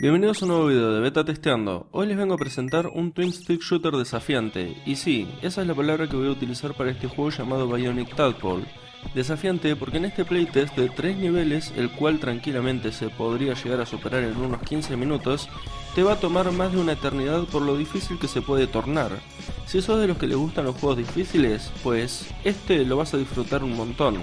Bienvenidos a un nuevo video de Beta Testeando. Hoy les vengo a presentar un Twin Stick Shooter desafiante. Y sí, esa es la palabra que voy a utilizar para este juego llamado Bionic Tadpole. Desafiante porque en este playtest de 3 niveles, el cual tranquilamente se podría llegar a superar en unos 15 minutos, te va a tomar más de una eternidad por lo difícil que se puede tornar. Si sos de los que les gustan los juegos difíciles, pues este lo vas a disfrutar un montón.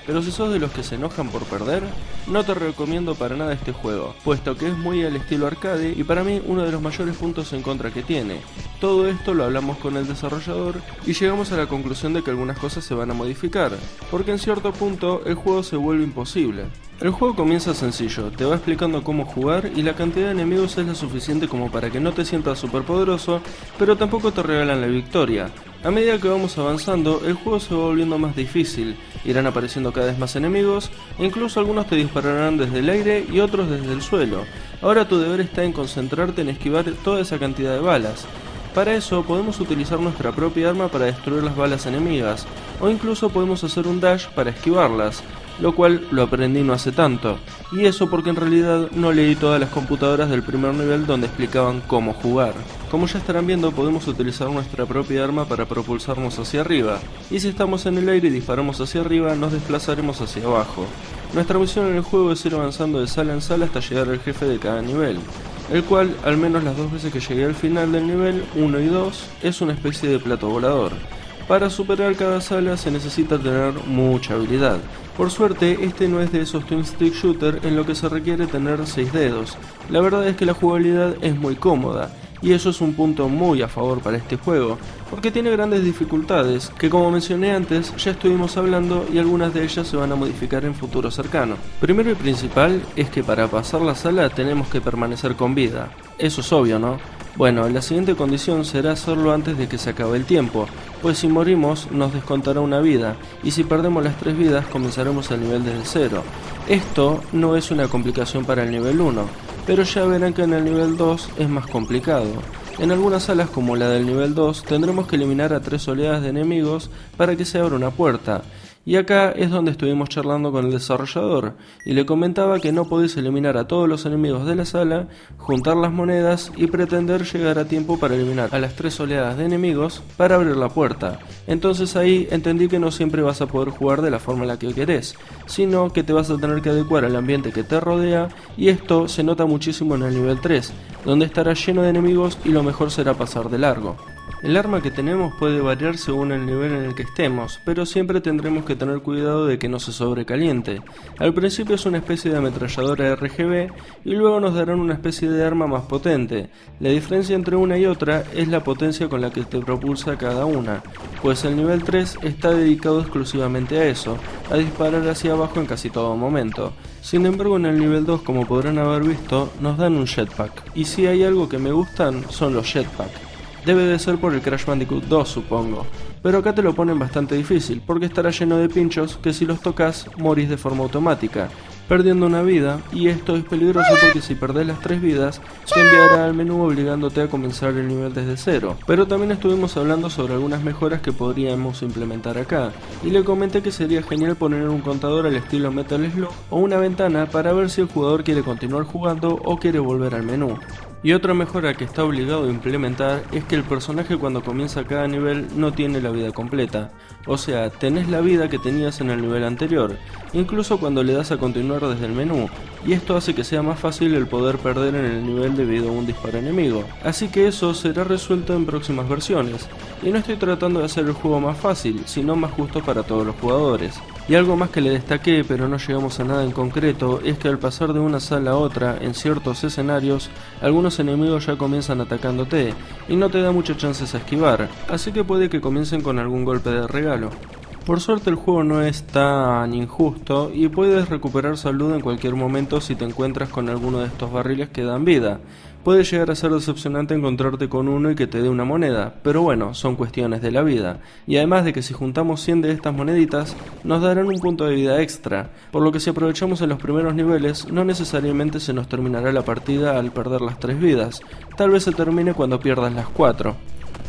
Pero si sos de los que se enojan por perder, no te recomiendo para nada este juego, puesto que es muy al estilo arcade y para mí uno de los mayores puntos en contra que tiene. Todo esto lo hablamos con el desarrollador y llegamos a la conclusión de que algunas cosas se van a modificar, porque en cierto punto el juego se vuelve imposible. El juego comienza sencillo, te va explicando cómo jugar y la cantidad de enemigos es la suficiente como para que no te sientas super poderoso, pero tampoco te regalan la victoria. A medida que vamos avanzando, el juego se va volviendo más difícil, irán apareciendo cada vez más enemigos, e incluso algunos te dispararán desde el aire y otros desde el suelo. Ahora tu deber está en concentrarte en esquivar toda esa cantidad de balas. Para eso podemos utilizar nuestra propia arma para destruir las balas enemigas, o incluso podemos hacer un dash para esquivarlas, lo cual lo aprendí no hace tanto, y eso porque en realidad no leí todas las computadoras del primer nivel donde explicaban cómo jugar. Como ya estarán viendo, podemos utilizar nuestra propia arma para propulsarnos hacia arriba, y si estamos en el aire y disparamos hacia arriba, nos desplazaremos hacia abajo. Nuestra misión en el juego es ir avanzando de sala en sala hasta llegar al jefe de cada nivel, el cual, al menos las dos veces que llegué al final del nivel 1 y 2, es una especie de plato volador. Para superar cada sala se necesita tener mucha habilidad. Por suerte, este no es de esos Twin Stick Shooter en lo que se requiere tener 6 dedos. La verdad es que la jugabilidad es muy cómoda, y eso es un punto muy a favor para este juego, porque tiene grandes dificultades, que como mencioné antes, ya estuvimos hablando y algunas de ellas se van a modificar en futuro cercano. Primero y principal es que para pasar la sala tenemos que permanecer con vida. Eso es obvio, ¿no? Bueno, la siguiente condición será hacerlo antes de que se acabe el tiempo, pues si morimos nos descontará una vida, y si perdemos las 3 vidas comenzaremos el nivel desde cero. Esto no es una complicación para el nivel 1, pero ya verán que en el nivel 2 es más complicado. En algunas salas como la del nivel 2 tendremos que eliminar a 3 oleadas de enemigos para que se abra una puerta. Y acá es donde estuvimos charlando con el desarrollador, y le comentaba que no podéis eliminar a todos los enemigos de la sala, juntar las monedas y pretender llegar a tiempo para eliminar a las 3 oleadas de enemigos para abrir la puerta. Entonces ahí entendí que no siempre vas a poder jugar de la forma en la que querés, sino que te vas a tener que adecuar al ambiente que te rodea, y esto se nota muchísimo en el nivel 3, donde estará lleno de enemigos y lo mejor será pasar de largo. El arma que tenemos puede variar según el nivel en el que estemos, pero siempre tendremos que tener cuidado de que no se sobrecaliente. Al principio es una especie de ametralladora RGB y luego nos darán una especie de arma más potente. La diferencia entre una y otra es la potencia con la que te propulsa cada una, pues el nivel 3 está dedicado exclusivamente a eso, a disparar hacia abajo en casi todo momento. Sin embargo, en el nivel 2, como podrán haber visto, nos dan un jetpack, y si hay algo que me gustan son los jetpacks. Debe de ser por el Crash Bandicoot 2, supongo, pero acá te lo ponen bastante difícil, porque estará lleno de pinchos que si los tocas morís de forma automática, perdiendo una vida, y esto es peligroso porque si perdés las 3 vidas, te enviará al menú obligándote a comenzar el nivel desde cero. Pero también estuvimos hablando sobre algunas mejoras que podríamos implementar acá, y le comenté que sería genial poner un contador al estilo Metal Slug o una ventana para ver si el jugador quiere continuar jugando o quiere volver al menú. Y otra mejora que está obligado a implementar es que el personaje cuando comienza cada nivel no tiene la vida completa, o sea, tenés la vida que tenías en el nivel anterior, incluso cuando le das a continuar desde el menú, y esto hace que sea más fácil el poder perder en el nivel debido a un disparo enemigo, así que eso será resuelto en próximas versiones, y no estoy tratando de hacer el juego más fácil, sino más justo para todos los jugadores. Y algo más que le destaqué, pero no llegamos a nada en concreto, es que al pasar de una sala a otra, en ciertos escenarios, algunos enemigos ya comienzan atacándote, y no te da muchas chances a esquivar, así que puede que comiencen con algún golpe de regalo. Por suerte el juego no es tan injusto, y puedes recuperar salud en cualquier momento si te encuentras con alguno de estos barriles que dan vida. Puede llegar a ser decepcionante encontrarte con uno y que te dé una moneda, pero bueno, son cuestiones de la vida, y además de que si juntamos 100 de estas moneditas, nos darán un punto de vida extra, por lo que si aprovechamos en los primeros niveles, no necesariamente se nos terminará la partida al perder las 3 vidas, tal vez se termine cuando pierdas las 4.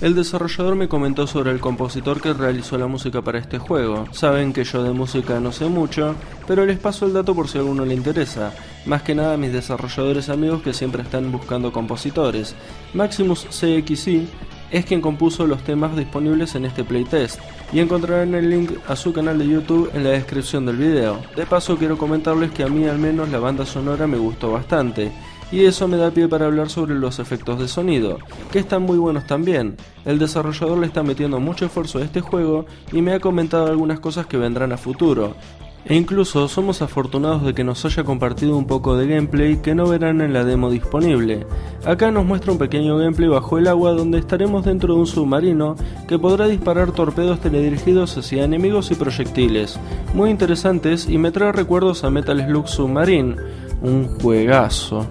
El desarrollador me comentó sobre el compositor que realizó la música para este juego. Saben que yo de música no sé mucho, pero les paso el dato por si a alguno le interesa. Más que nada a mis desarrolladores amigos que siempre están buscando compositores. Maximus CXC es quien compuso los temas disponibles en este playtest, y encontrarán el link a su canal de YouTube en la descripción del video. De paso quiero comentarles que a mí al menos la banda sonora me gustó bastante, y eso me da pie para hablar sobre los efectos de sonido, que están muy buenos también. El desarrollador le está metiendo mucho esfuerzo a este juego y me ha comentado algunas cosas que vendrán a futuro. E incluso somos afortunados de que nos haya compartido un poco de gameplay que no verán en la demo disponible. Acá nos muestra un pequeño gameplay bajo el agua donde estaremos dentro de un submarino que podrá disparar torpedos teledirigidos hacia enemigos y proyectiles. Muy interesantes y me trae recuerdos a Metal Slug Submarine, un juegazo.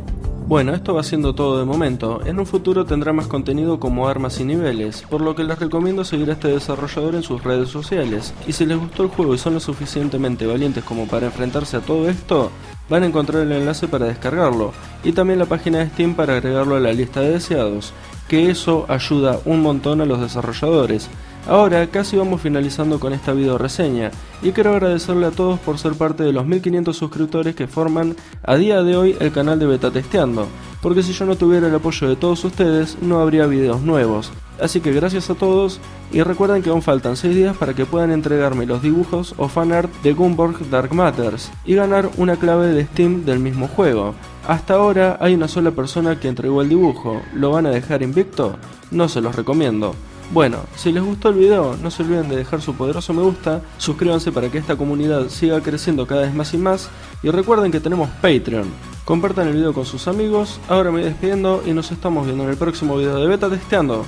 Bueno, esto va siendo todo de momento. En un futuro tendrá más contenido como armas y niveles, por lo que les recomiendo seguir a este desarrollador en sus redes sociales. Y si les gustó el juego y son lo suficientemente valientes como para enfrentarse a todo esto, van a encontrar el enlace para descargarlo, y también la página de Steam para agregarlo a la lista de deseados, que eso ayuda un montón a los desarrolladores. Ahora casi vamos finalizando con esta video reseña, y quiero agradecerle a todos por ser parte de los 1500 suscriptores que forman a día de hoy el canal de Beta Testeando, porque si yo no tuviera el apoyo de todos ustedes no habría videos nuevos. Así que gracias a todos, y recuerden que aún faltan 6 días para que puedan entregarme los dibujos o fanart de Gunborg Dark Matters y ganar una clave de Steam del mismo juego. Hasta ahora hay una sola persona que entregó el dibujo. ¿Lo van a dejar invicto? No se los recomiendo. Bueno, si les gustó el video, no se olviden de dejar su poderoso me gusta, suscríbanse para que esta comunidad siga creciendo cada vez más y más, y recuerden que tenemos Patreon. Compartan el video con sus amigos, ahora me voy despidiendo y nos estamos viendo en el próximo video de Beta Testeando.